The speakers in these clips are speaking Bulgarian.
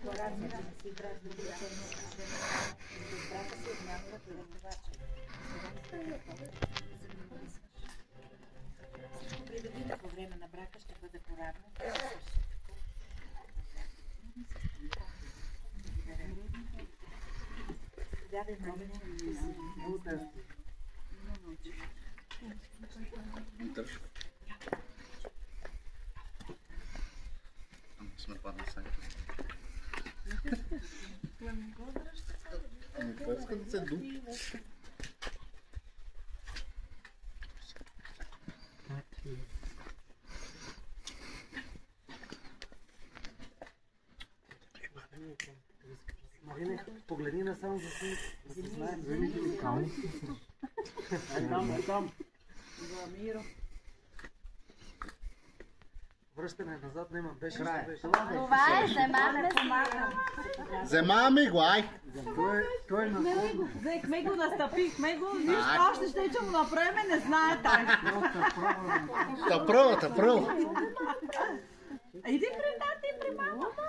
декларацията да си играеш до лечение, с брака си обмятва да ръковача. Всичко придобито по време на брака ще бъде поравно. Повядай новина. Сме падна сайта. Това иска да се дупи. Марина, погледни насам за си, да се знае. Там. За Миро. Връщане назад няма, беше. Това е, вземахме си. Вземаме го, ай! Той е на колко. Взехме го, настъпихме го, нищо още ще му направим, не знае той. Тъпръва. Иди при тати, при мамата.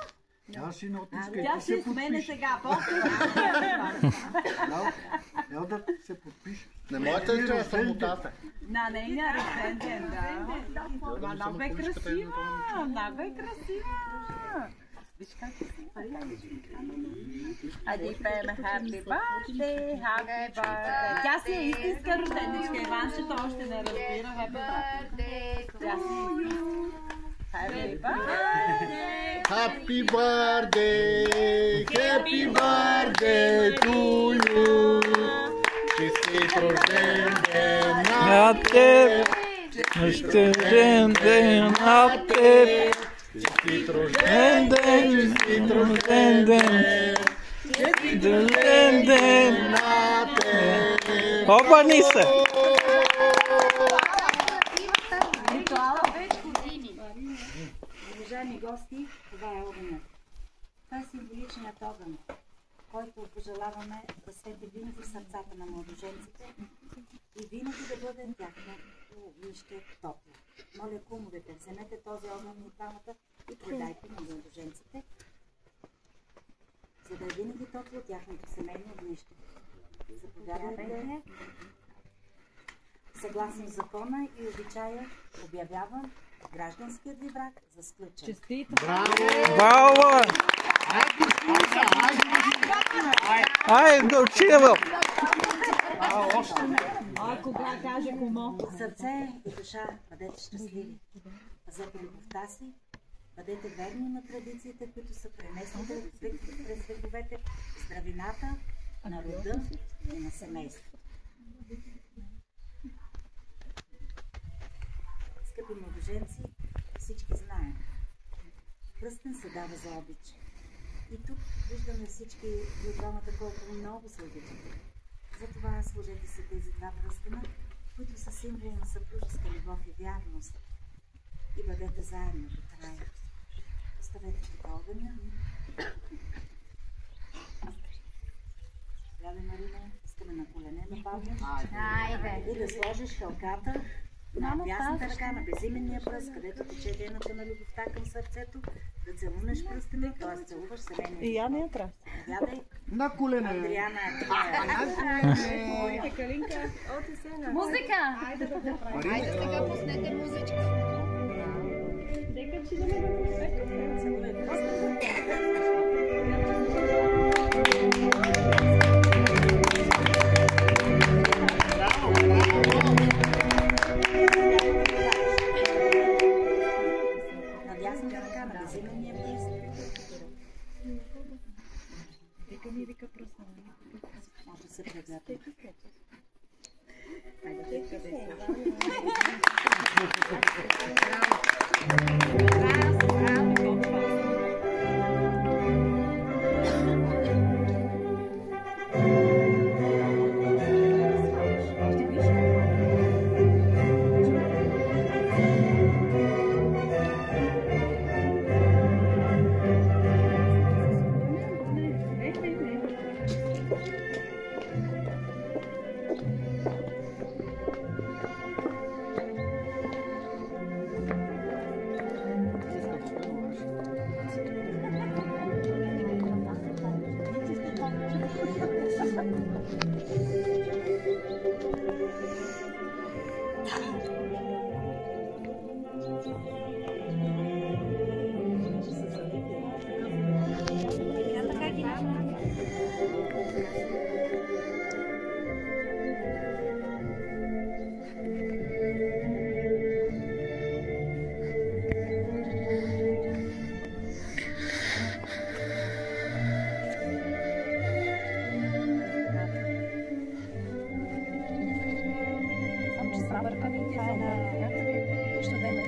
Тя си не отиска и Тя ти ще се смене подпише. сега, Ел да се подпише. Не можете ли да самотата? на нейния рожден ден, да. Много е красива, много е красива. Виж как е. Айде пееме Happy Birthday, Happy Birthday. Тя си е истинска рожденичка, Иванчето още не разбира Happy Birthday. Тя си е Happy Birthday. Happy birthday, happy birthday to you. Честит рожден ден на теб. Рожден ден на теб. Честит рожден ден, честит рожден ден на теб. Обърни се! Уважаеми гости, това е огънят. Това е символичният огън, който пожелаваме да свети винаги в сърцата на младоженците и винаги да бъде тяхното огнище топло. Моля кумовете, вземете този огън от двамата и предайте на младоженците, за да е винаги топло тяхното семейно огнище. Заповядайте. Съгласно закона и обичая, обявявам гражданският ви брак за сключен. Честито! Браво! Ай, да отива! А кога каже кумо? От сърце и душа бъдете щастливи. Пазете любовта си, бъдете верни на традициите, които са пренесли през вековете, здравината на рода и на семейството. Скъпи младоженци, всички знаем. Пръстен се дава за обич. И тук виждаме всички ви двамата колко много се обичате. Затова сложете си тези два пръстена, които са символ на съпружеска любов и вярност. И бъдете заедно до края. Оставете тук огъня. Гледай, Марина, искаме на колене на Павле. И да сложиш халката на дясната ръка, на безименния пръст, където тече вената на любовта към сърцето, да целунеш пръстена, т.е. целуваш семейния. И я не е трас. Гледай, На колене. Адриана, Калинка, оти сега. Музика! Марина, Сега пуснете музичка. Дека че да ме да пуснете. целувай пръстена. На дясната ръка, на безименния пръст. Вика ми, вика пръсна. Може да се прегледа.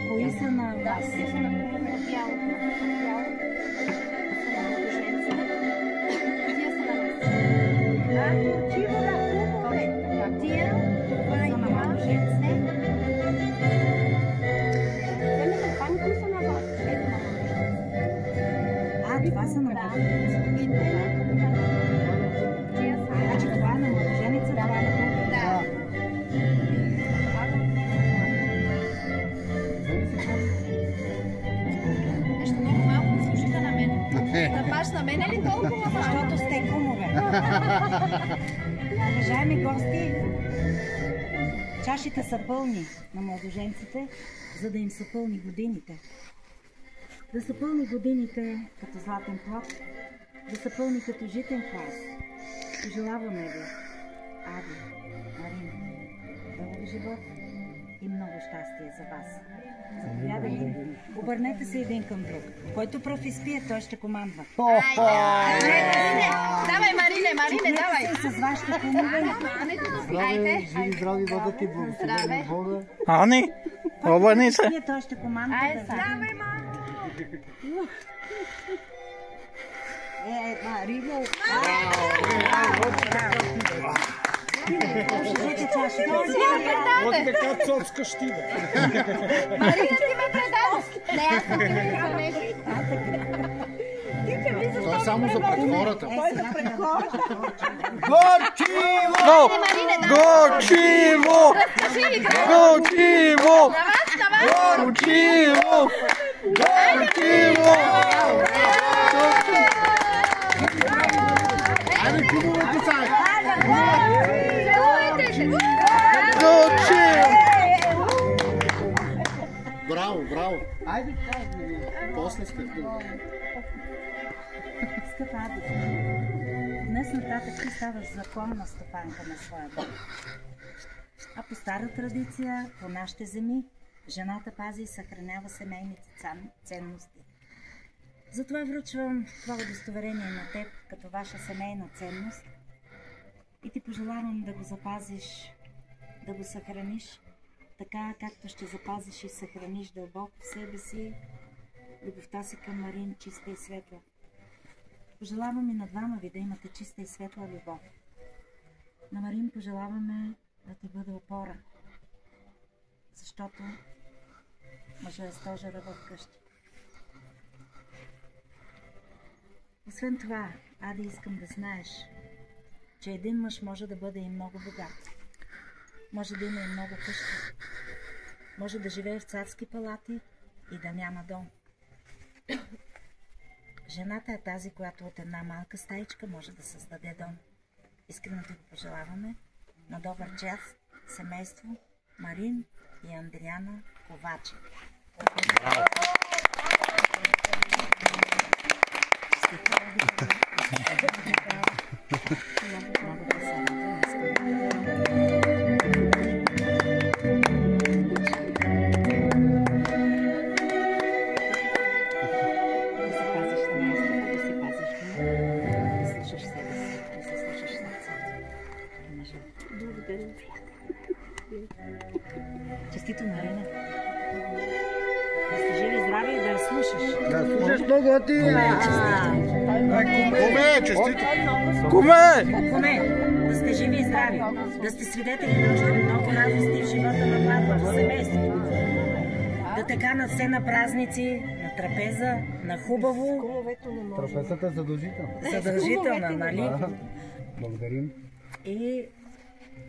Кои са на вас? Това са на младоженци. Значи това е на младоженица, това е на купа. Нещо много малко да служите на мен. Да паш на мен ли толкова? Защото сте кумове. Уважаеми гости, чашите са пълни на младоженците, за да им са пълни годините. Да са пълни годините като златен плод, да са пълни като житен хлас. Пожелаваме ви, Ади, Марина, дълъг живот и много щастие за вас. Заповядайте, обърнете се един към друг. Който пръв изпие, той ще командва. Давай, Марине, давай! С вашите кумове. Здраве, живи, здрави, бъдете ти, благословени Бога. Ани, обърни се. Той ще командва. Давай, мамо! Марино! Вот така цоцка щида. Марина, ти ме предаде! Не, аз съм ти Това е само за пред хората. Го! Горчиво! Горчиво! Горчиво! Горчиво! Айде, кумовете са! Горчиво! Браво, браво! Айде, после сте. Скъпа Ади, днес нататък ти ставаш законна стопанка на своя дом. А по стара традиция, по нашите земи, жената пази и съхранява семейните ценности. Затова връчвам това удостоверение на теб като ваша семейна ценност и ти пожелавам да го запазиш, да го съхраниш, така както ще запазиш и съхраниш дълбоко в себе си любовта си към Марин, чиста и светла. Пожелавам и на двама ви да имате чиста и светла любов. На Марин пожелаваме да ти бъде опора, защото мъжът е стожера в къщи. Освен това, Ади, искам да знаеш, че един мъж може да бъде и много богат. Може да има и много къщи. Може да живее в царски палати и да няма дом. Жената е тази, която от една малка стаичка може да създаде дом. Искрено ти го пожелаваме. На добър час, семейство Марин и Андриана Ковачи. Честито, Марина. Да сте живи и здрави и да я слушаш. Да слушаш много ти! Куме, честито! Куме! Да сте живи и здрави. Да сте свидетели на още много радости в живота на младото семейство. Да те канат все на празници, на трапеза, на хубаво. Трапезата е задължителна. Задължителна, нали? Благодарим. И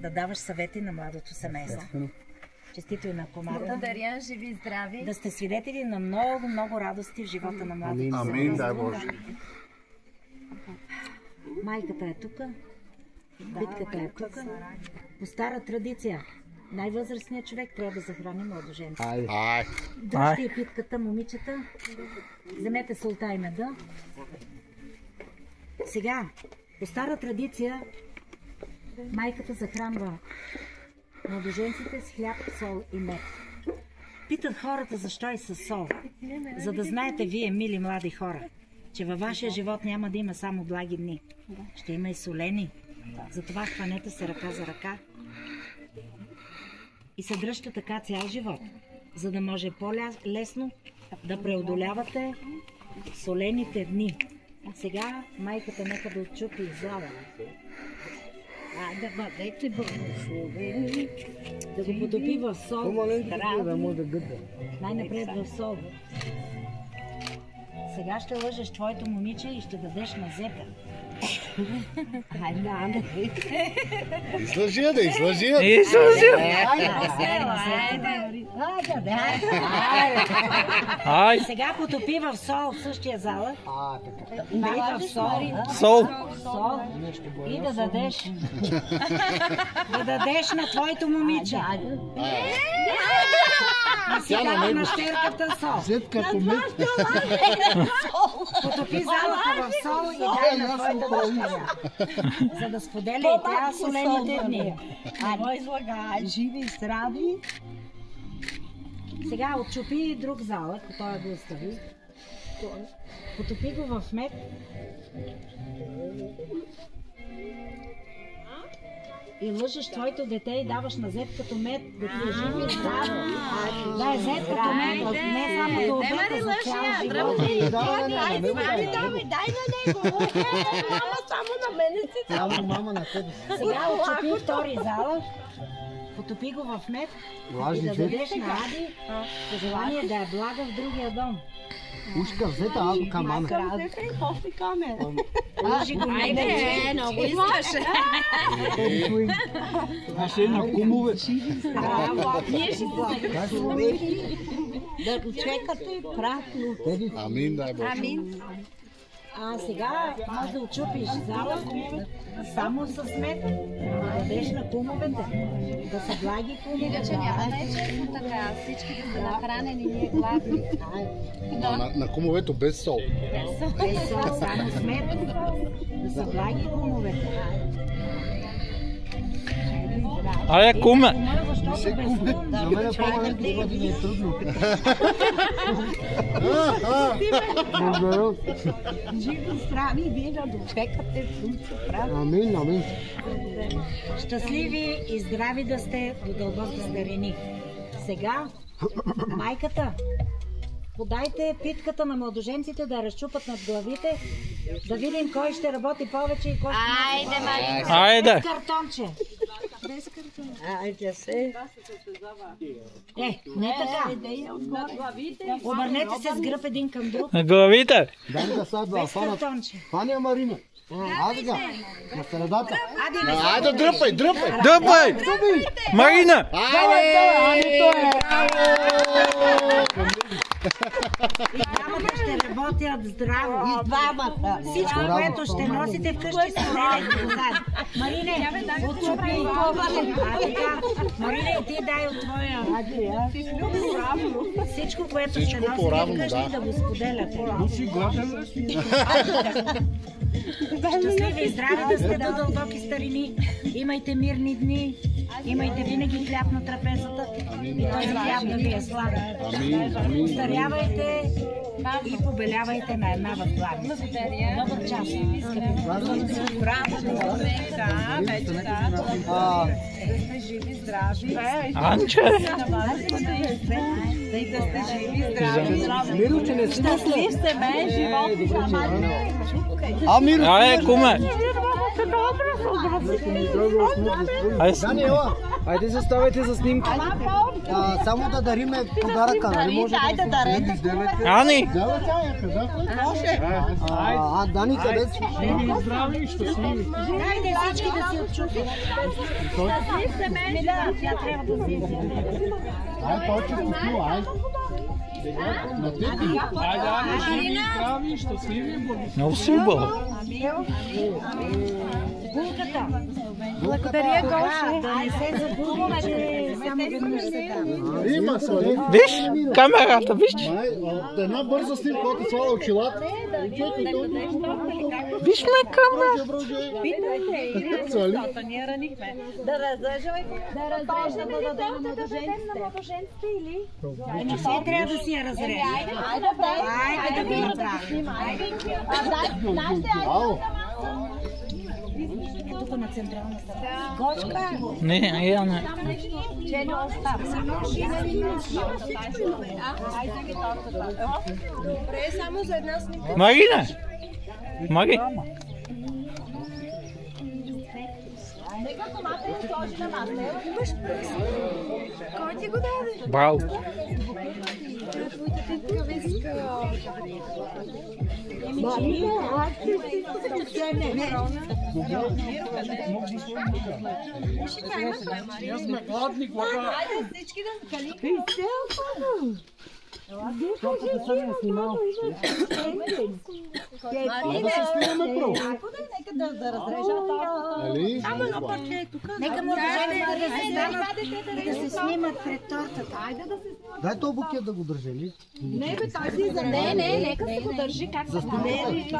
да даваш съвети на младото семейство. Честито и на комата. Благодаря, живи и здрави. Да сте свидетели на много, много радости в живота на младото семейство. Амин, дай Боже. Майката е тук. Питката е тук. По стара традиция, най-възрастният човек трябва да захрани младоженци. Дръжте и питката, момичета. Вземете солта и меда. Сега, по стара традиция, майката захранва младоженците с хляб, сол и мед. Питат хората защо и с сол. За да знаете вие, мили млади хора, че във вашия живот няма да има само благи дни. Ще има и солени. Затова хванете се ръка за ръка и се дръжте така цял живот, за да може по-лесно да преодолявате солените дни. Сега майката нека да отчупи зала. Да бъдете благословени, да го потопи в сол. Най-напред в сол. Сега ще лъжеш твоето момиче и ще дадеш на зета. Излъжи я, да излъжи я. Сега потопи в сол същия залък. Дай в Сол. сол и да дадеш на твоето момиче. А сега на щерката сол. Потопи залъка в сол и дай на твоята дъщеря. За да споделя и тя солените дни. Живи и здрави. Сега отчупи друг залък, той го остави. Потопи го в мед. И лъжеш твоето дете и даваш на зет като мед, да ти е живи и здрави. Да, зет като мед, не само до обета за цял живот. Дай на него. Мама, само на мене си. Само мама на тебе. Сега отчупи втори залък. Потопи го в мед и да дадеш на Ади пожелание да е блага в другия дом. Ушка взета, ако към мама. Лъжи го мед. Много искаш.Аше на кумове. Ние ще се да чекате пратно. Амин, дай Бог. Амин. А сега може да отчупиш залък само с мед, да дадеш на кумовете, да са благи кумове. Иначе няма да е честно така, всички да са нахранени, ние гладни. На кумовето без сол. Без сол, само с мед, да са благи кумовете. Айде, куме! Защото без кум На мен по-малко години е трудно. Благодаря. Живи, здрави, вие да дочекате всичко правилно. Амин, амин. щастливи и здрави да сте до дълбоки старини. Сега, майката, подайте питката на младоженците да разчупат над главите, да видим кой ще работи повече и кой ще... Айде, Марина! Айде! Без картонче! Айде се. Не така. Обърнете се с гръб един към друг. На главите! Дай да садва, Без картонче. Фани Марина. Айде га, на средата. Айде, дръпай, дръпай! Дъпай! Марина! И двамата ще работят здраво. И двамата. Всичко, което ще носите вкъщи, споделяйте го заедно. Марине, отчупи. Марине, и ти дай от твоя. Всичко, което ще носите вкъщи, да го споделяте. Щастливи и здрави да сте до дълбоки старини. Имайте мирни дни. Имайте винаги хляб на трапезата. И този хляб да ви е сладък. Остарявайте и побелявайте на една възглавица. Добър час, скъпи. Живи, здрави. Анче! Да сте живи, здрави. Миро, че не си Щастлив се бе, живот. Миро, Айде, куме! Дани, ела, айде заставайте за снимка. Само да дариме подаръка, нали може да дарете. Ани! Дани, къде си? Дайте всички да си отчупят. Щастлив се бе, тя трябва да си изяде. Ай, точно, ай. Много си хубаво. Благодаря, Гоше. Да не се забудва, че само веднъж се дава. Има свали. Виж, камерата, виж. Една бърза снимка, който сваля очилата. Виж ме камера. Свали. Ние ранихме. Да разрежем да дадем на младоженците или? Не се трябва да си я разрежа. Айде да го направим. Тук на централната. Гочка. Не, я не. Добре, само за една снимка. Марина! Мари! Кой ти го даде? Браво! Нека му да се снимат пред тортата. Дай то букет да го държи, ли? Не, бе, той си за не, нека се го държи как да намери.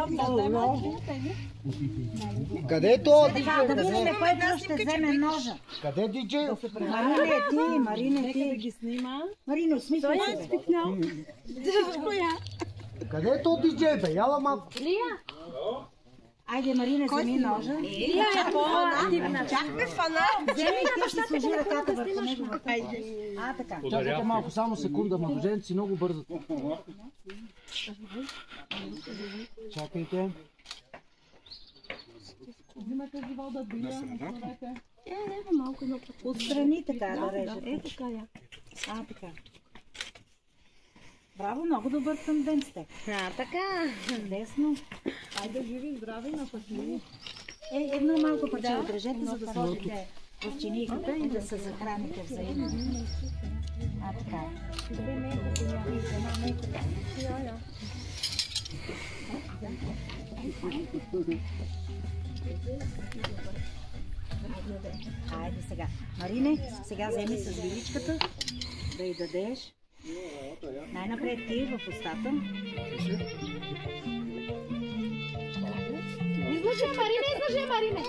Къде е то? Така, да видим кой ще вземе ножа. Къде диджей? Марине, ти ги снима. Марино, усмихвай се. Къде е то диджей, бе? Яла малко. Айде, Марина, вземи ножа. Лия е по-активна. Чакай с фана. Вземи и ти ще сложи ръката върху неговата. Така. Чакайте малко, само секунда, младоженци много бързат. Чакайте. Отстрани така да режете. Така. Браво, много добър тандем сте. Така. Лесно. Айде живи, здрави, на пътни. Едно малко парче отрежете, за да сложите в чиниката и да се захраните взаимно. Така. Айде сега. Марине, сега вземи с виличката да й дадеш. Най-напред ти в устата. Излъжи, Марине!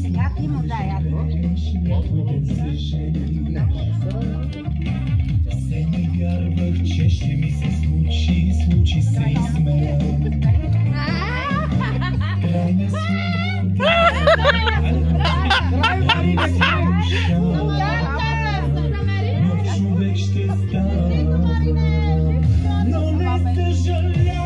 Сега ти му дай, Се не вярвах, че ще ми се случи се и смея. Крайна но човек ще става, но не съжалявам.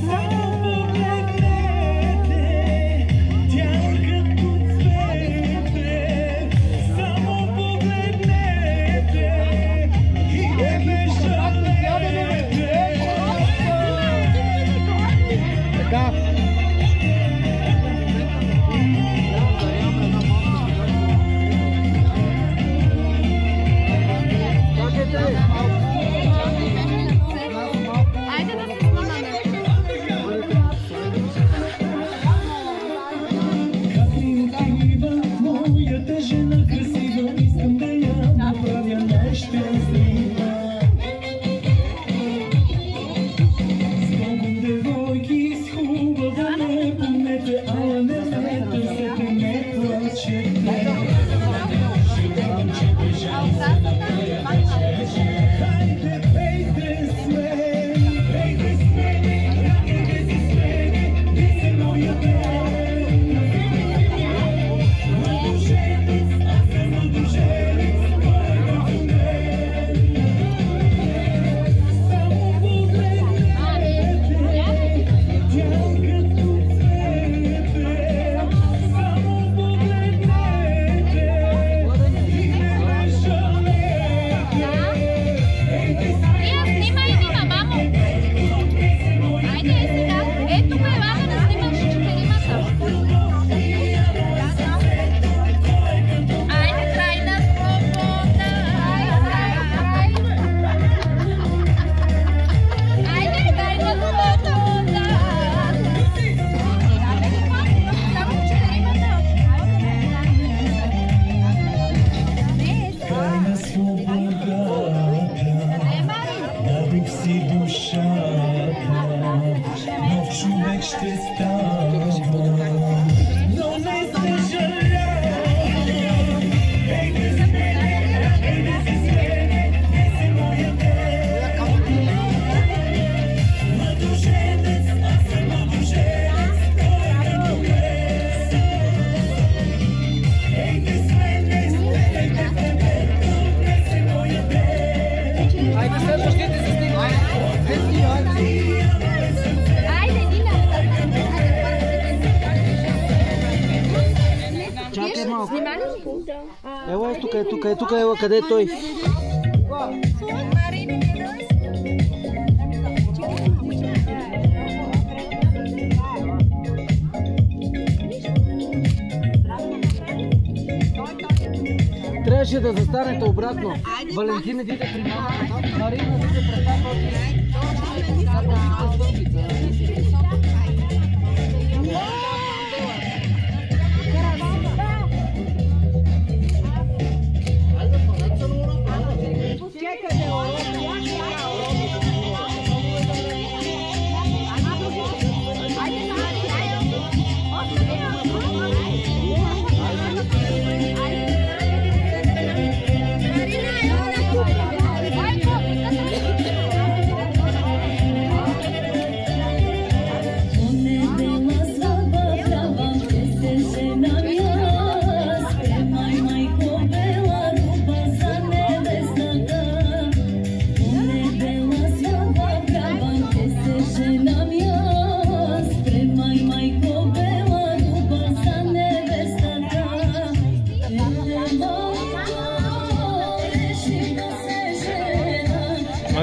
Само погледнете, тя като малко. Ела е тук, ела, къде е той? Трябваше да застанете обратно. Валентин, идите при мама. Марина, идите пред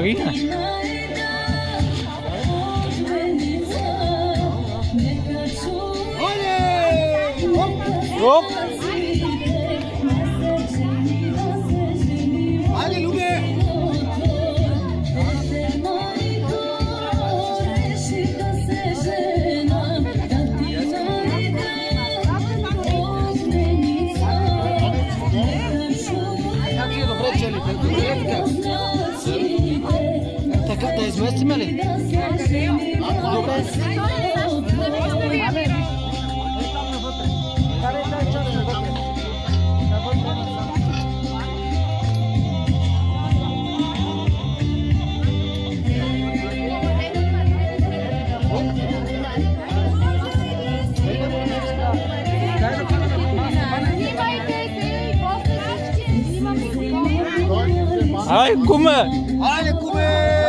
Marina. Оп! Айде, Любе! Как е добре, челите? Добре така? Така, да изместиме ли? Добре. Ай, куме! Айде, куме!